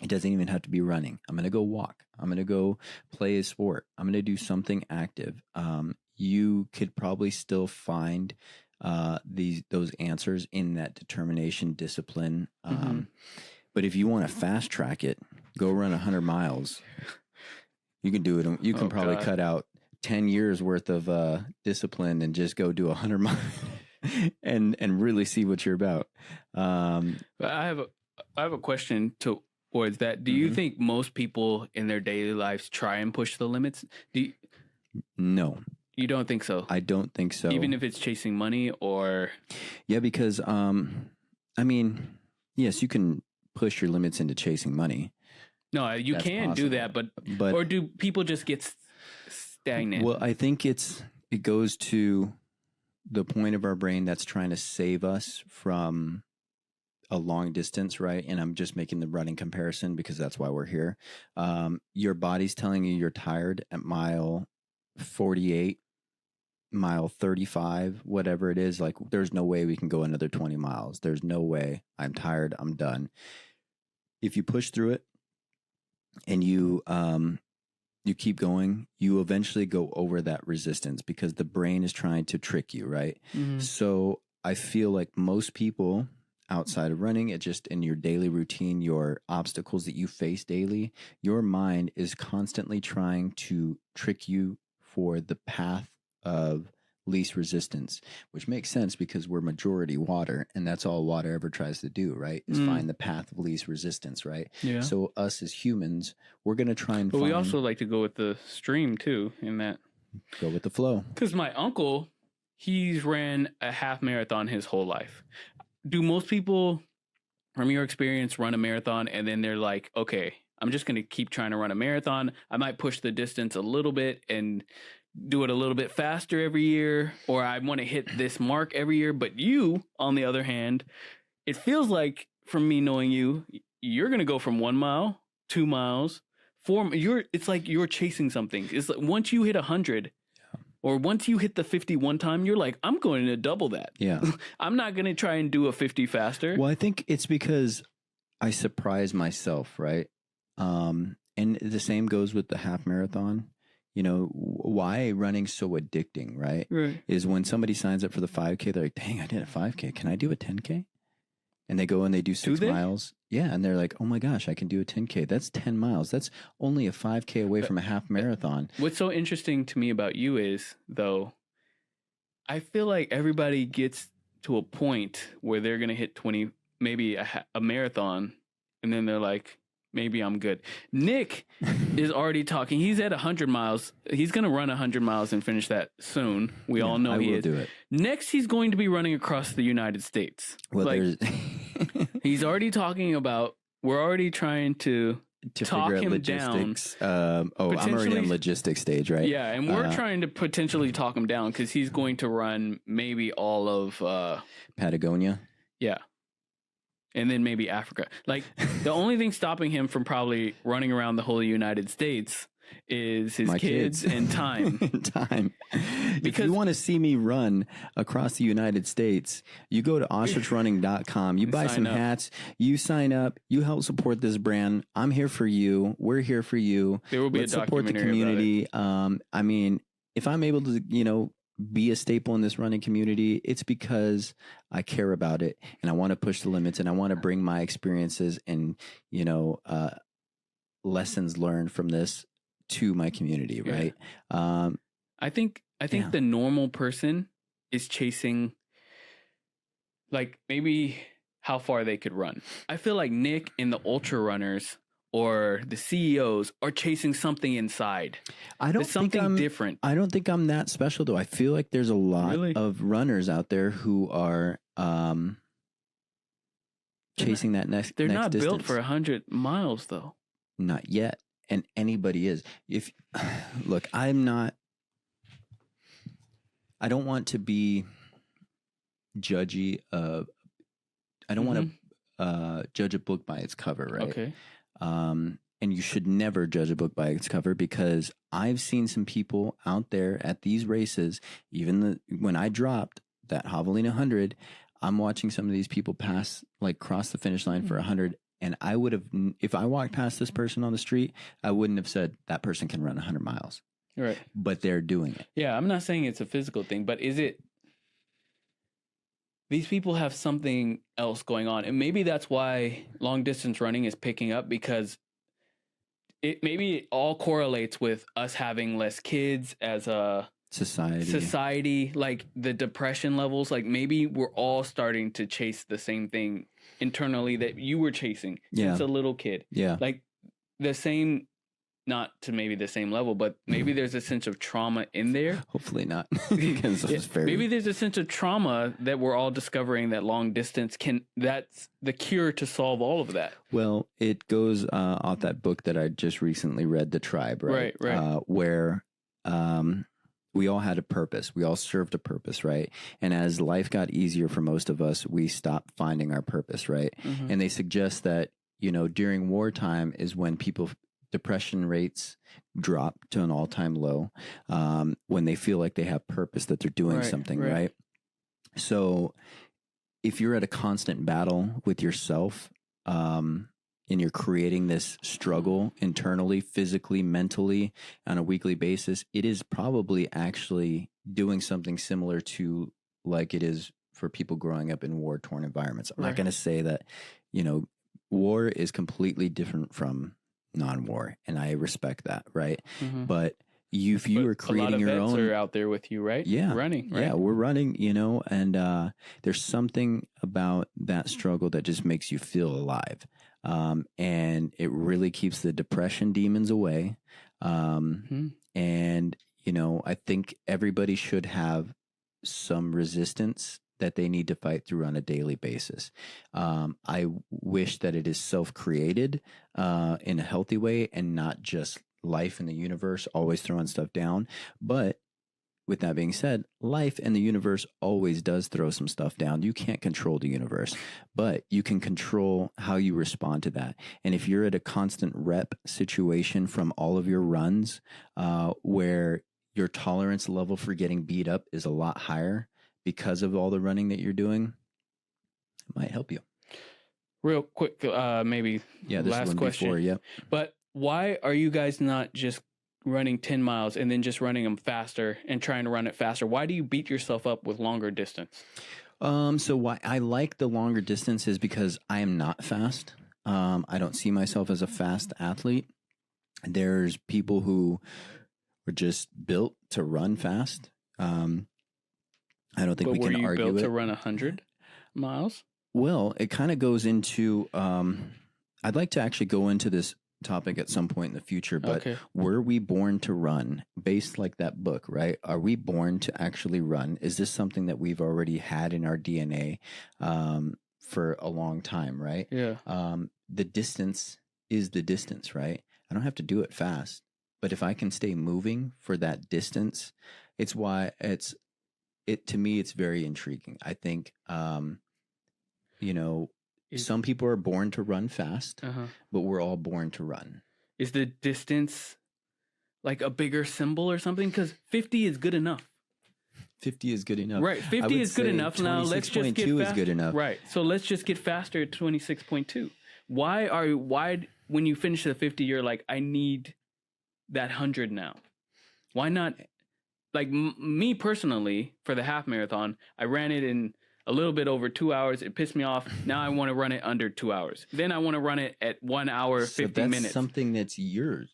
It doesn't even have to be running. I'm going to go walk. I'm going to go play a sport. I'm going to do something active. You could probably still find those answers in that determination, discipline. Mhm. But if you want to fast track it, go run 100 miles. You can do it. You can probably God. cut out 10 years worth of discipline and just go do 100 miles and really see what you're about. But I have a question towards that. Do you Mhm. think most people in their daily lives try and push the limits? No, You don't think so? I don't think so. Even if it's chasing money or Yeah, because yes, you can push your limits into chasing money, no, you That's can do that, but but or do people just get stagnant? well, I think it goes to the point of our brain that's trying to save us from a long distance, right? And I'm just making the running comparison because that's why we're here. Your body's telling you you're tired at mile 48, mile 35, whatever it is. Like, there's no way we can go another 20 miles. There's no way. I'm tired. I'm done. If you push through it and you keep going, you eventually go over that resistance because the brain is trying to trick you, right? Mhm. So I feel like most people outside of running, it just in your daily routine, your obstacles that you face daily, your mind is constantly trying to trick you for the path of least resistance, which makes sense because we're majority water, and that's all water ever tries to do, right? Is find the path of least resistance, right? Yeah. So us as humans, we're going to try and But we also like to go with the stream too in that. go with the flow. Because my uncle, he's ran a half marathon his whole life. Do most people, from your experience, run a marathon and then they're like, okay, I'm just going to keep trying to run a marathon. I might push the distance a little bit and do it a little bit faster every year, or I want to hit this mark every year. But you, on the other hand, it feels like, from me knowing you, you're going to go from 1 mile, 2 miles, 4. It's like you're chasing something. It's like once you hit 100 or once you hit the 50 one time, you're like, I'm going to double that. Yeah. I'm not going to try and do a 50 faster. Well, I think it's because I surprise myself, right? And the same goes with the half marathon. You know, why running's so addicting, right? Is when somebody signs up for the 5K, they're like, dang, I did a 5K. Can I do a 10K? And they go and they do 6 miles. Yeah. And they're like, oh my gosh, I can do a 10K. That's 10 miles. That's only a 5K away from a half marathon. What's so interesting to me about you is, though, I feel like everybody gets to a point where they're going to hit 20, maybe a marathon, and then they're like, maybe I'm good. Nick is already talking. He's at 100 miles. He's going to run 100 miles and finish that soon. We all know he is. Do it. Next, he's going to be running across the United States. Well, like, he's already talking about, we're already trying to talk him logistics. Down. I'm already in logistics stage, right? Yeah, and we're trying to potentially talk him down because he's going to run maybe all of Patagonia. Yeah. And then maybe Africa. Like, the only thing stopping him from probably running around the whole United States is his kids and time. Time. Because if you want to see me run across the United States, you go to ostrichrunning.com, you buy some hats, you sign up, you help support this brand. I'm here for you. We're here for you. There will be Let's a support the community. I mean, if I'm able to, be a staple in this running community, it's because I care about it and I want to push the limits and I want to bring my experiences and, lessons learned from this to my community. Right. I think the normal person is chasing, like, maybe how far they could run. I feel like Nick and the ultra runners or the CEOs are chasing something inside. Something different. I don't think I'm that special, though. I feel like there's a lot of runners out there who are chasing that next. They're not distance. built for 100 miles, though. Not yet, and anybody is. Look, I'm not. I don't want to be judgy of. I don't want to judge a book by its cover, right? Okay. And you should never judge a book by its cover because I've seen some people out there at these races, when I dropped that Javelina 100, I'm watching some of these people cross the finish line for 100. And I would have, if I walked past this person on the street, I wouldn't have said that person can run 100 miles. Right. But they're doing it. Yeah. I'm not saying it's a physical thing, but is it? These people have something else going on. And maybe that's why long distance running is picking up, because it all correlates with us having less kids as a society, like the depression levels. Like, maybe we're all starting to chase the same thing internally that you were chasing since a little kid. Yeah. Like the same, not to maybe the same level, but maybe there's a sense of trauma in there. Hopefully not. Maybe there's a sense of trauma that we're all discovering that long distance that's the cure to solve all of that. Well, it goes off that book that I just recently read, The Tribe, right? Right. Where we all had a purpose. We all served a purpose, right? And as life got easier for most of us, we stopped finding our purpose, right? Mm-hmm. And they suggest that, during wartime is when depression rates drop to an all-time low, when they feel like they have purpose, that they're doing something, right? So if you're at a constant battle with yourself, and you're creating this struggle internally, physically, mentally on a weekly basis, it is probably actually doing something similar to like it is for people growing up in war-torn environments. I'm not going to say that, war is completely different from non-war, and I respect that, right? Mm-hmm. But if you are creating your own, a lot of vets are out there with you, right? Yeah, running. Right? Yeah, we're running, and there's something about that struggle that just makes you feel alive, and it really keeps the depression demons away. And I think everybody should have some resistance that they need to fight through on a daily basis. I wish that it is self-created in a healthy way and not just life in the universe always throwing stuff down. But with that being said, life and the universe always does throw some stuff down. You can't control the universe, but you can control how you respond to that. And if you're at a constant rep situation from all of your runs, where your tolerance level for getting beat up is a lot higher because of all the running that you're doing, it might help you. Real quick, maybe last question. Before, yep. But why are you guys not just running 10 miles and then just running them faster and trying to run it faster? Why do you beat yourself up with longer distance? So why I like the longer distances because I am not fast. I don't see myself as a fast athlete. There's people who were just built to run fast. I don't think we can argue it. Were you built to run 100 miles? Well, it kind of goes into, I'd like to actually go into this topic at some point in the future, but were we born to run based like that book, right? Are we born to actually run? Is this something that we've already had in our DNA for a long time, right? Yeah. The distance is the distance, right? I don't have to do it fast, but if I can stay moving for that distance, it's why to me, it's very intriguing. I think, some people are born to run fast, but we're all born to run. Is the distance like a bigger symbol or something? Because 50 is good enough. 50 is good enough. Right. 50 is good enough. Now let's just get 26.2 is good enough. Right. So let's just get faster at 26.2. Why when you finish the 50, you're like, I need that 100 now? Why not? Like me personally, for the half marathon, I ran it in a little bit over 2 hours. It pissed me off. Now I want to run it under 2 hours. Then I want to run it at 1 hour, 50 minutes. That's something that's yours,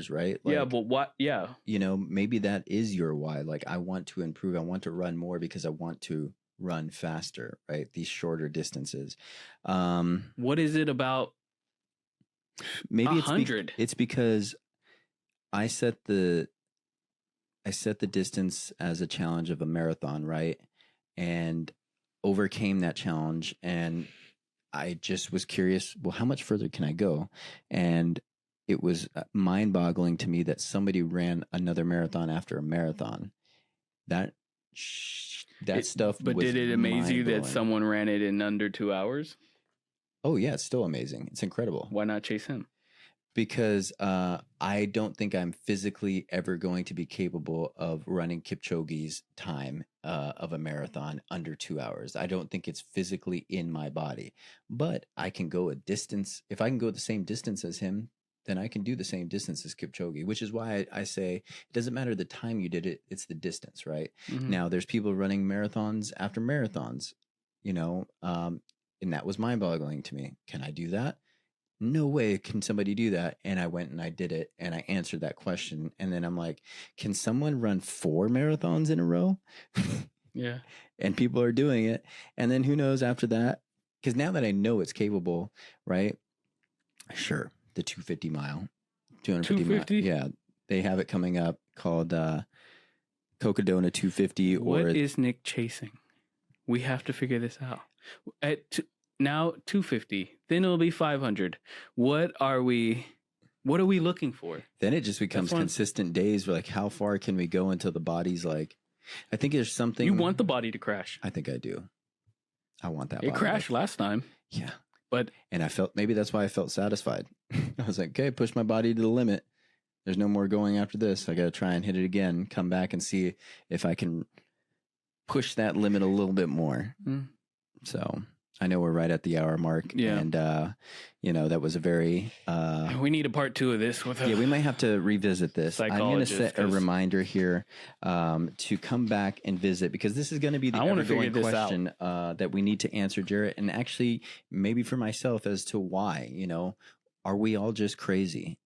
right? Like, yeah, but what? Yeah. Maybe that is your why. Like, I want to improve. I want to run more because I want to run faster, right? These shorter distances. What is it about maybe 100? It's because I set the distance as a challenge of a marathon, right? And overcame that challenge, and I just was curious, well, how much further can I go? And it was mind-boggling to me that somebody ran another marathon after a marathon. That stuff. But did it amaze you that someone ran it in under 2 hours? Oh yeah, it's still amazing. It's incredible. Why not chase him? Because I don't think I'm physically ever going to be capable of running Kipchoge's time of a marathon under 2 hours. I don't think it's physically in my body, but I can go a distance. If I can go the same distance as him, then I can do the same distance as Kipchoge, which is why I say it doesn't matter the time you did it, it's the distance, right? Mm-hmm. Now, there's people running marathons after marathons, and that was mind-boggling to me. Can I do that? No way can somebody do that. And I went and I did it and I answered that question. And then I'm like, can someone run 4 marathons in a row? Yeah. And people are doing it. And then who knows after that? Because now that I know it's capable, right? Sure. The 250 mile, 250 mile. Yeah. They have it coming up called Cocodona 250. What is Nick chasing? We have to figure this out. Now 250, then it'll be 500. What are we looking for? Then it just becomes consistent days. We're like, how far can we go until the body's like, I think there's something. You want the body to crash. I think I do. I want that. It crashed last time. Yeah. And I felt, maybe that's why I felt satisfied. I was like, okay, push my body to the limit. There's no more going after this. I got to try and hit it again, come back and see if I can push that limit a little bit more. So I know we're right at the hour mark. Yeah. And, that was a very... we need a part 2 of this. We might have to revisit this. I'm going to set a reminder here to come back and visit, because this is going to be the evergreen question that we need to answer, Jarrett. And actually, maybe for myself as to why, are we all just crazy?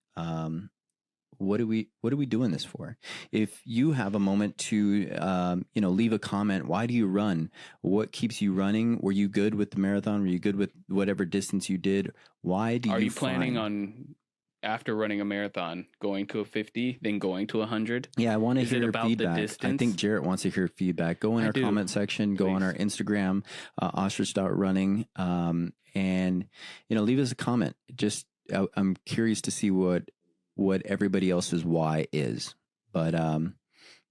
What are we doing this for? If you have a moment to, leave a comment, why do you run? What keeps you running? Were you good with the marathon? Were you good with whatever distance you did? Why do you? Are you planning on, after running a marathon, going to a 50, then going to 100? Yeah, I want to hear feedback. I think Jarrett wants to hear feedback. Go in our comment section. Go on our Instagram, Ostrich.running, and leave us a comment. Just I'm curious to see what everybody else's why is. But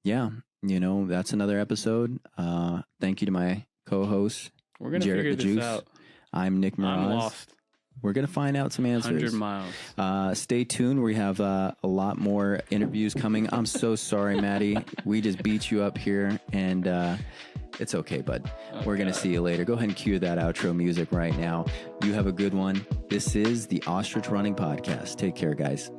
yeah, that's another episode. Thank you to my co-host, We're going to Jarrett figure the this Juice. out. I'm Nick Miraz. I'm lost. We're going to find out some answers. 100 miles. Stay tuned. We have a lot more interviews coming. I'm so sorry, Maddie. We just beat you up here, and it's okay, bud. We're going to see you later. Go ahead and cue that outro music right now. You have a good one. This is the Ostrich Running Podcast. Take care, guys.